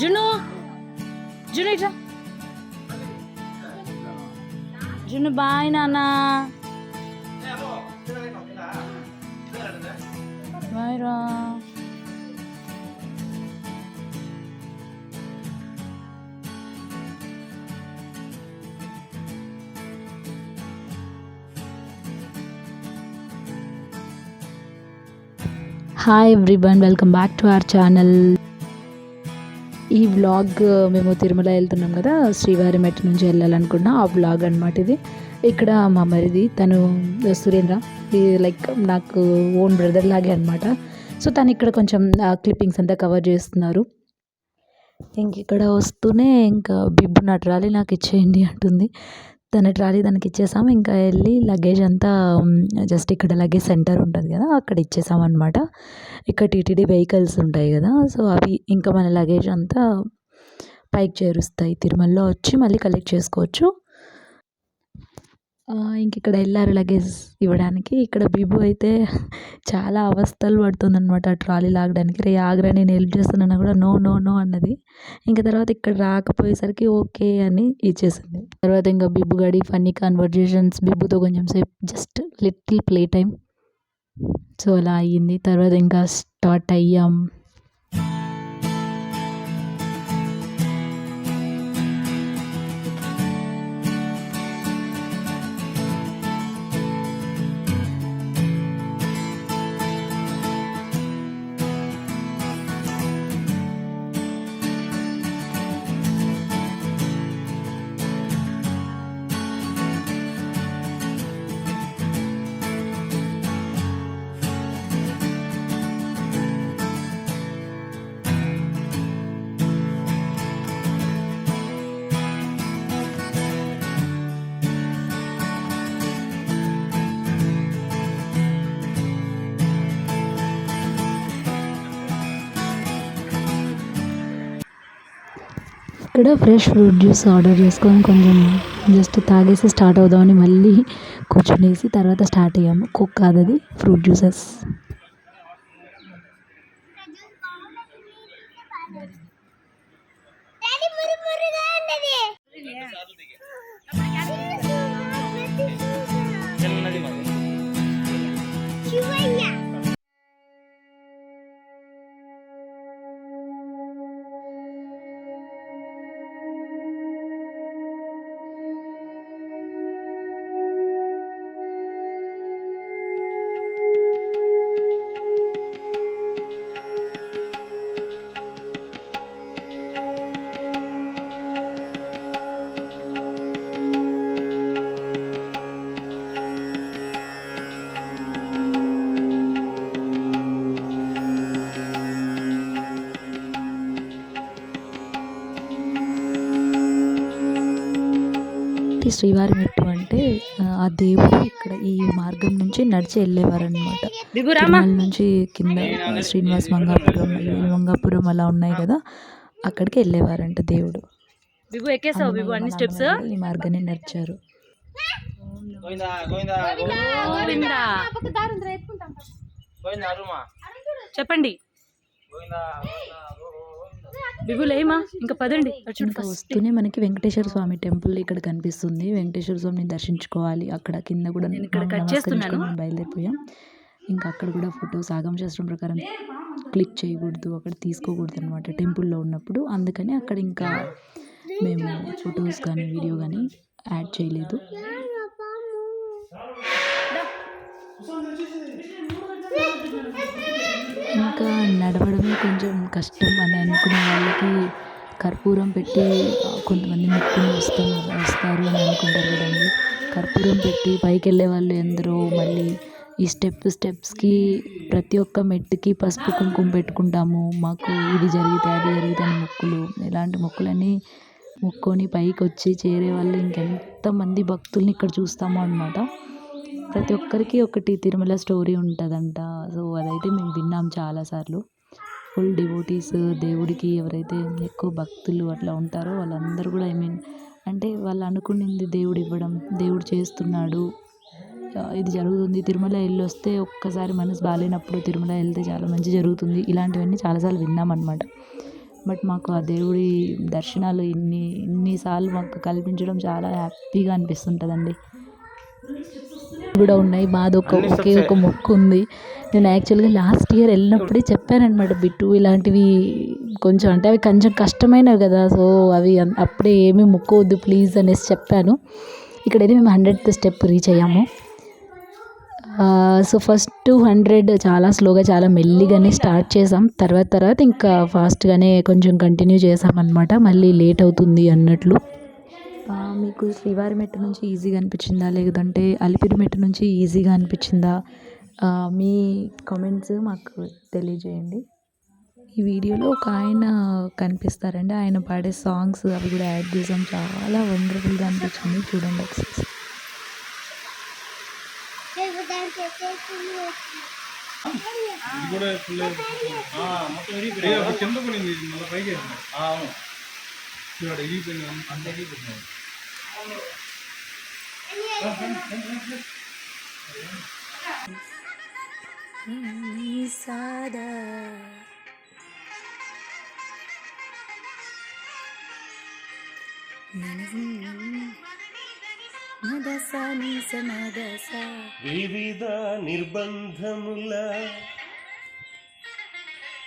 June June ఇట్రా June bye నాన్న bye రా. Hi everyone, welcome back to our channel. ఈ వ్లాగ్ మేము తిరుమల వెళ్తున్నాం కదా, శ్రీవారి మెట్టు నుంచి వెళ్ళాలనుకున్నా ఆ వ్లాగ్ అనమాట ఇది. ఇక్కడ మా మరిది తను సురేంద్ర, లైక్ నాకు ఓన్ బ్రదర్ లాగే అనమాట. సో తను ఇక్కడ కొంచెం క్లిప్పింగ్స్ అంతా కవర్ చేస్తున్నారు. ఇంక ఇక్కడ వస్తూనే ఇంకా బిబ్బు నా ట్రాలీ నాకు ఇచ్చేయండి అంటుంది. తన ట్రాలీ దానికి ఇచ్చేసాం. ఇంకా వెళ్ళి లగేజ్ అంతా జస్ట్ ఇక్కడ లగేజ్ సెంటర్ ఉంటుంది కదా, అక్కడ ఇచ్చేసాం అనమాట. ఇక్కడ టీటీడీ వెహికల్స్ ఉంటాయి కదా, సో అవి ఇంకా మన లగేజ్ అంతా పైకి చేరుస్తాయి. తిరుమలలో వచ్చి మళ్ళీ కలెక్ట్ చేసుకోవచ్చు. ఇంక ఇక్కడ వెళ్ళారు లగేజ్ ఇవ్వడానికి. ఇక్కడ బిబు అయితే చాలా అవస్థలు పడుతుందన్నమాట ట్రాలీ లాగడానికి. రే ఆగ్రా, నేను హెల్ప్ చేస్తున్నాను కూడా నో నో నో అన్నది. ఇంకా తర్వాత ఇక్కడ రాకపోయేసరికి ఓకే అని ఇచ్చేసింది. తర్వాత ఇంకా బిబ్బు గడి ఫన్నీ కన్వర్జేషన్స్, బిబ్బుతో కొంచెం సేపు just little play time. So అలా అయ్యింది. తర్వాత ఇంకా స్టార్ట్ అయ్యాం. ఇక్కడ ఫ్రెష్ ఫ్రూట్ జ్యూస్ ఆర్డర్ చేసుకొని కొంచెం జస్ట్ తాగేసి స్టార్ట్ అవుదామని మళ్ళీ కూర్చునేసి తర్వాత స్టార్ట్ అయ్యాము. కోక్ కాదు అది, ఫ్రూట్ జ్యూసెస్. శ్రీవారి మెట్టు అంటే ఆ దేవుడు ఇక్కడ ఈ మార్గం నుంచి నడిచి వెళ్ళేవారనమాట. తిరుమల నుంచి కింద శ్రీనివాస మంగాపురం, మంగాపురం అలా ఉన్నాయి కదా, అక్కడికి వెళ్ళేవారంట దేవుడు. ఈ మార్గాన్ని నడిచారు. చెప్పండి ఇంకా పదండి. ఇంకా వస్తూనే మనకి వెంకటేశ్వర స్వామి టెంపుల్ ఇక్కడ కనిపిస్తుంది. వెంకటేశ్వర స్వామిని దర్శించుకోవాలి. అక్కడ కింద కూడా నేను ఇక్కడ బయలుదేరిపోయాం. ఇంకా అక్కడ కూడా ఫొటోస్ ఆగమ శాస్త్రం ప్రకారం క్లిక్ చేయకూడదు, అక్కడ తీసుకోకూడదు అనమాట టెంపుల్లో ఉన్నప్పుడు. అందుకని అక్కడ ఇంకా మేము ఫొటోస్ కానీ వీడియో కానీ యాడ్ చేయలేదు. ఇంకా నడవడమే కొంచెం కష్టం అని అనుకునే వాళ్ళకి కర్పూరం పెట్టి, కొంతమంది మొక్కుని వస్తారు అని అనుకుంటారు కదండి. కర్పూరం పెట్టి పైకి వెళ్ళే వాళ్ళు ఎందరో మళ్ళీ ఈ స్టెప్స్కి ప్రతి ఒక్క మెట్టుకి పసుపు కుంకుమ పెట్టుకుంటాము. మాకు ఇది జరిగితే అది జరిగితే అని మొక్కులు, ఇలాంటి మొక్కులన్నీ మొక్కుని పైకి వచ్చి చేరే వాళ్ళు ఇంకెంతమంది భక్తుల్ని ఇక్కడ చూస్తామో అనమాట. ప్రతి ఒక్కరికి ఒకటి తిరుమల స్టోరీ ఉంటుందంట. సో అదైతే మేము విన్నాం చాలాసార్లు. ఫుల్ డివోటీస్, దేవుడికి ఎవరైతే ఎక్కువ భక్తులు అట్లా ఉంటారో వాళ్ళందరూ కూడా అంటే వాళ్ళు అనుకునింది దేవుడు ఇవ్వడం, దేవుడు చేస్తున్నాడు, ఇది జరుగుతుంది. తిరుమల వెళ్ళి వస్తే ఒక్కసారి మనసు బాగాలేనప్పుడు తిరుమల వెళ్తే చాలా మంచి జరుగుతుంది. ఇలాంటివన్నీ చాలాసార్లు విన్నామన్నమాట. బట్ మాకు ఆ దేవుడి దర్శనాలు ఇన్నిసార్లు మాకు కల్పించడం చాలా హ్యాపీగా అనిపిస్తుంటుందండి. కూడా ఉన్నాయి. మాది ఒకే ఒక మొక్కు ఉంది. నేను యాక్చువల్గా లాస్ట్ ఇయర్ వెళ్ళినప్పుడే చెప్పానమాట, బిట్టు ఇలాంటివి కొంచెం అంటే అవి కొంచెం కష్టమైనవి కదా, సో అవి అప్పుడే ఏమీ మొక్కోవద్దు ప్లీజ్ అనేసి చెప్పాను. ఇక్కడైతే మేము 100th స్టెప్ రీచ్ అయ్యాము. సో ఫస్ట్ 100 చాలా స్లోగా చాలా మెల్లిగానే స్టార్ట్ చేసాం. తర్వాత ఇంకా ఫాస్ట్గానే కొంచెం కంటిన్యూ చేసామన్నమాట, మళ్ళీ లేట్ అవుతుంది అన్నట్లు. మీకు శ్రీవారి మెట్టు నుంచి ఈజీగా అనిపించిందా, లేదంటే అలిపిరి మెట్టు నుంచి ఈజీగా అనిపించిందా? మీ కామెంట్స్ మాకు తెలియజేయండి. ఈ వీడియోలో ఒక ఆయన కనిపిస్తారండి, ఆయన పాడే సాంగ్స్ అవి కూడా యాడ్ చేసాం. చాలా వండర్ఫుల్గా అనిపించింది, చూడండి ఒకసారి.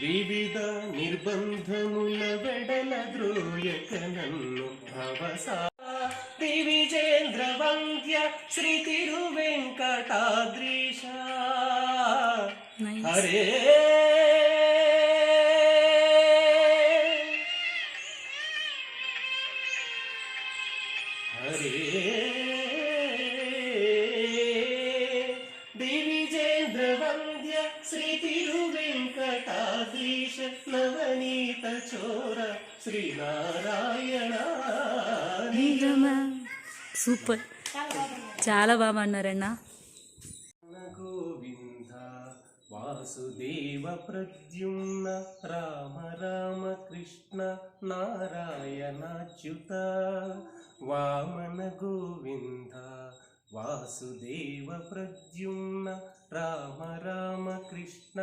వివిధ నిర్బంధముల వెడల ద్రోయక నన్ను భవసా దివిజేంద్ర వంద్య శ్రీ తిరువెంకటాద్రీశ హరే హరే దివిజేంద్ర వంద్య శ్రీ తిరువెంకటాద్రీశ నవనీత చోర శ్రీనారాయణ. సూపర్, చాలా బాగా అన్నారన్న. గోవింద వాసుదేవ ప్రద్యుమ్న రామ రామ కృష్ణ నారాయణాచ్యుత వామన గోవింద వాసుదేవ ప్రద్యుమ్న రామ రామ కృష్ణ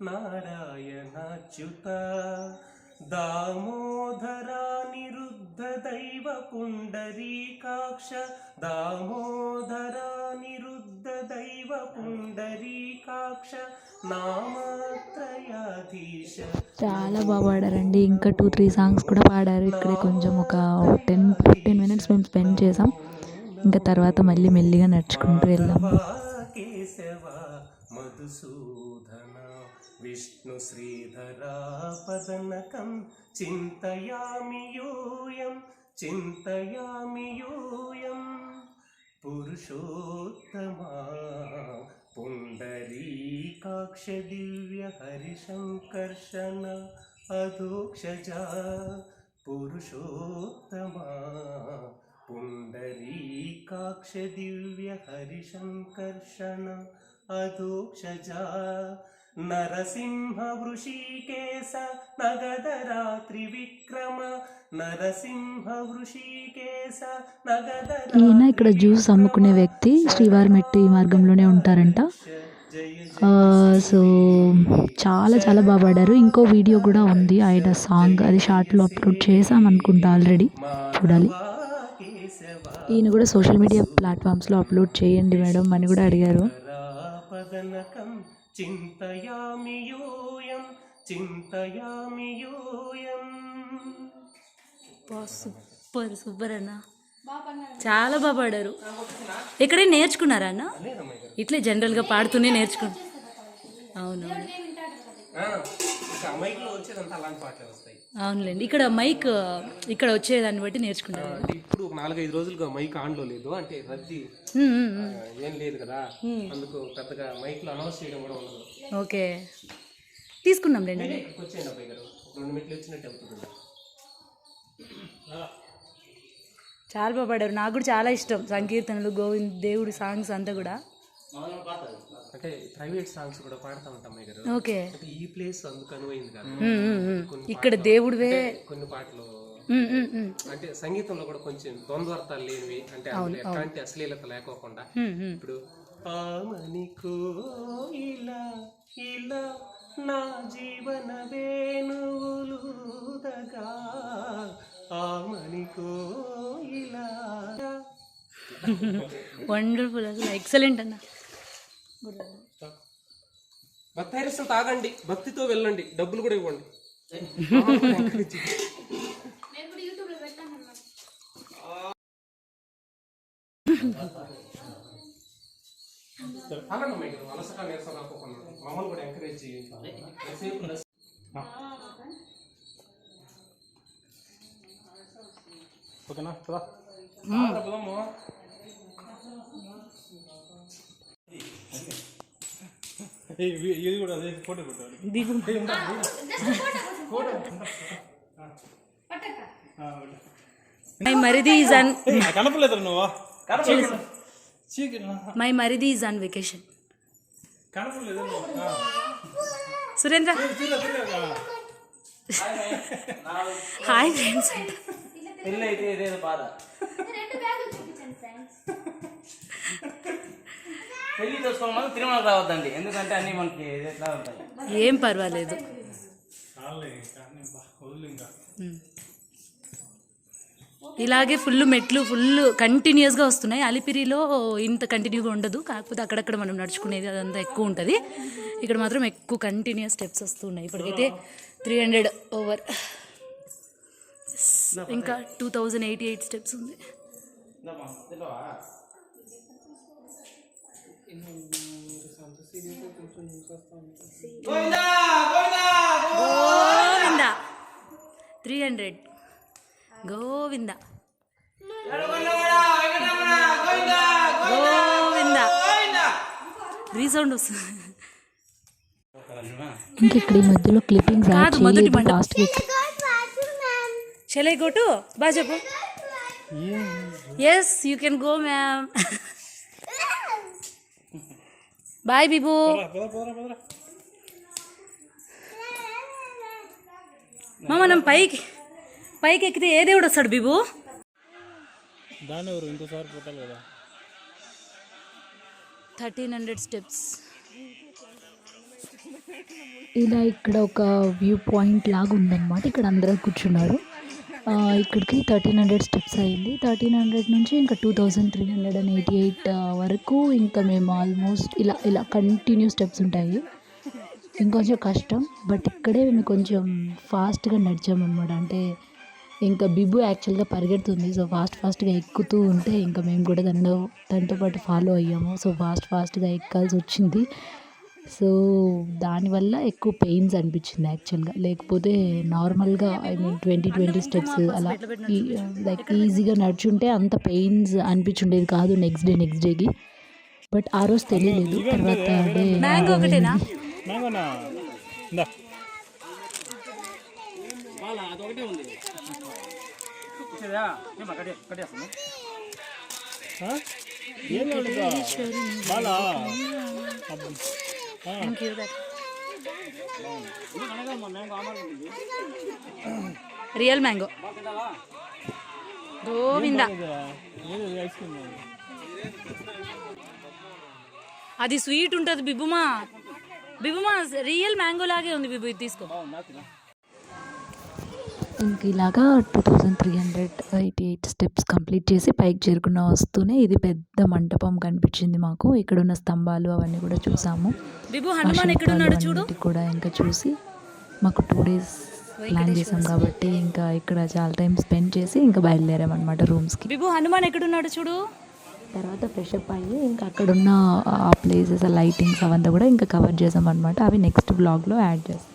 నారాయణాచ్యుత దామోదరా నిరుద్ధ దైవ పుండరీకాక్ష దామోదరా నిరుద్ధ దైవ పుండరీకాక్ష నామత్రయాధీశ. చాలా బాగా పాడారండి. ఇంకా 2-3 సాంగ్స్ కూడా పాడారు. ఇక్కడే కొంచెం ఒక 10-15 minutes మేము స్పెండ్ చేసాం. ఇంకా తర్వాత మళ్ళీ మెల్లిగా నడుచుకుంటూ వెళ్ళాము. కేశవ మధుసూదన విష్ణు శ్రీధరా పదనకం చింతయామి యూయం పురుషోత్తమా పుండరీకాక్ష దివ్య హరిశంకర్షణ అధోక్షజా పురుషోత్తమా పుండరీకాక్ష దివ్య హరిశంకర్షణ అధోక్షజా నరసింహ వృషికేశ నగదరాత్రి విక్రమ నరసింహ వృషికేశ నగదరాత్రి. ఈయన ఇక్కడ జ్యూస్ అమ్ముకునే వ్యక్తి, శ్రీవారి మెట్టు ఈ మార్గంలోనే ఉంటారంట. సో చాలా చాలా బాగా పాడారు. ఇంకో వీడియో కూడా ఉంది ఆయన సాంగ్, అది షార్ట్లో అప్లోడ్ చేసాం అనుకుంటా ఆల్రెడీ, చూడాలి. ఈయన కూడా సోషల్ మీడియా ప్లాట్ఫామ్స్లో అప్లోడ్ చేయండి మేడం అని కూడా అడిగారు. చింతయామి యూయం సూపర్ సూపర్ అన్న, చాలా బాగా పాడారు. ఎక్కడైనా నేర్చుకున్నారా అన్న? ఇట్లే జనరల్గా పాడుతూనే నేర్చుకున్నా. అవునవును, అవునులేండి. ఇక్కడ మైక్ ఇక్కడ వచ్చేదాన్ని బట్టి నేర్చుకుంటారు. ఇప్పుడు 4-5 రోజులుగా మైక్ ఆన్లో లేదు, అంటే రద్దీ ఏం లేదు కదా, అందుకు పెద్దగా మైక్ లో అనౌన్స్ చేయడం కూడా ఉండదు. ఓకే, తీసుకున్నాం లేండి. ఇక్కడికి వచ్చేయండి అబ్బాయి గారు, 2 మెట్లు వచ్చినట్టు అవుతుంది. చాలా బాగా పాడారు. నాకు కూడా చాలా ఇష్టం సంకీర్తనలు, గోవింద్ దేవుడి సాంగ్స్ అంతా కూడా. అంటే ప్రైవేట్ సాంగ్స్ కూడా పాడుతూ ఉంటాం గారు. ఓకే, ఈ ప్లేస్ అందుకు అనువైంది కదా, ఇక్కడ దేవుడివే కొన్ని పాటలు అంటే సంగీతంలో కూడా కొంచెం ద్వంద్వార్థాలు లేనివి, అంటే ఎట్లాంటి అశ్లీలత లేకోకుండా. ఇప్పుడు ఆమనికో ఇలా ఇలా నా జీవన వేణువులు వండర్ఫుల్, అసలు ఎక్సలెంట్ అన్న. బత్తాయి రసం తాగండి, భక్తితో వెళ్ళండి, డబ్బులు కూడా ఇవ్వండి. అలసట నీరసం రాకుండా మమ్మల్ని కూడా ఎంకరేజ్ చేయండి. ఓకేనా? ఇది కూడా అదే ఫోటో పెట్టాలి. మై మరిది ఈజ్ ఆన్ కనపలేదు నువ్వు. మై మరిది ఈజ్ ఆన్ వెకేషన్. కనపలేదు సురేంద్ర హాయ్ ఫ్రెండ్స్. పెళ్ళి అయితే ఇదేదో బాధ. పెళ్లి చేసుకోవడం తిరుమల రావద్దండి, ఎందుకంటే అన్ని మనకి ఎట్లా ఉంటాయి. ఏం పర్వాలేదు. ఇలాగే ఫుల్ మెట్లు ఫుల్ కంటిన్యూస్గా వస్తున్నాయి. అలిపిరిలో ఇంత కంటిన్యూగా ఉండదు, కాకపోతే అక్కడక్కడ మనం నడుచుకునేది అదంతా ఎక్కువ ఉంటుంది. ఇక్కడ మాత్రం ఎక్కువ కంటిన్యూస్ స్టెప్స్ వస్తున్నాయి. ఇప్పటికైతే 300 ఓవర్, ఇంకా 2088 స్టెప్స్ ఉంది. గోవింద 300 గోవింద గోవింద రీసౌండ్ వస్తుంది. ఇంక ఇక్కడ ఈ మధ్యలో క్లిప్పింగ్స్ కాదు, మొదటి మండపం. ఫాస్ట్గా Shall I go to? Bye, Japu. Yes, you can go, ma'am. Bye, Bibu. మామ మనం పైకి ఎక్కితే ఏ దేవుడు వస్తాడు బిబు? దాని ఎవరు ఇంకోసారి పెట్టాలి కదా. 1300 స్టెప్స్. ఇలా ఇక్కడ ఒక వ్యూ పాయింట్ లాగా ఉందన్నమాట. ఇక్కడ అందరూ కూర్చున్నారు. ఇక్కడికి 1300 స్టెప్స్ అయింది. 1300 నుంచి ఇంకా 2388 వరకు ఇంకా మేము ఆల్మోస్ట్ ఇలా కంటిన్యూ స్టెప్స్ ఉంటాయి. ఇంకొంచెం కష్టం, బట్ ఇక్కడే మేము కొంచెం ఫాస్ట్గా నడిచామన్నమాట. అంటే ఇంకా బిబు యాక్చువల్గా పరిగెడుతుంది, సో ఫాస్ట్గా ఎక్కుతూ ఉంటే ఇంకా మేము కూడా దాంతో పాటు ఫాలో అయ్యాము. సో ఫాస్ట్గా ఎక్కాల్సి వచ్చింది. సో దానివల్ల ఎక్కువ పెయిన్స్ అనిపించింది యాక్చువల్గా. లేకపోతే నార్మల్గా 20 స్టెప్స్ అలా లైక్ ఈజీగా నడుచుంటే అంత పెయిన్స్ అనిపించుండేది కాదు నెక్స్ట్ డేకి. బట్ ఆ రోజు తెలియలేదు, తర్వాత డే మ్యాంగో ఒకటేనా? Real mango Govinda. అది స్వీట్ ఉంటుంది బిబుమా రియల్ మ్యాంగో లాగే ఉంది బిబు, ఇది తీసుకో. ఇంక ఇలాగా 2388 స్టెప్స్ కంప్లీట్ చేసి పైకి చేరుకున్న వస్తూనే ఇది పెద్ద మంటపం కనిపించింది మాకు. ఇక్కడ ఉన్న స్తంభాలు అవన్నీ కూడా చూసాము. కూడా ఇంకా చూసి మాకు 2 days ప్లాన్ చేసాం కాబట్టి ఇంకా ఇక్కడ చాలా టైం స్పెండ్ చేసి ఇంకా బయలుదేరామన్నమాట రూమ్స్కి. బిబు హనుమాన్ ఎక్కడున్నాడు చూడు. తర్వాత ఫ్రెష్ అప్ అయ్యి ఇంకా అక్కడున్న ఆ ప్లేసెస్, ఆ లైటింగ్స్ అవంతా కూడా ఇంకా కవర్ చేసాం అనమాట. అవి నెక్స్ట్ బ్లాగ్లో యాడ్ చేస్తాం.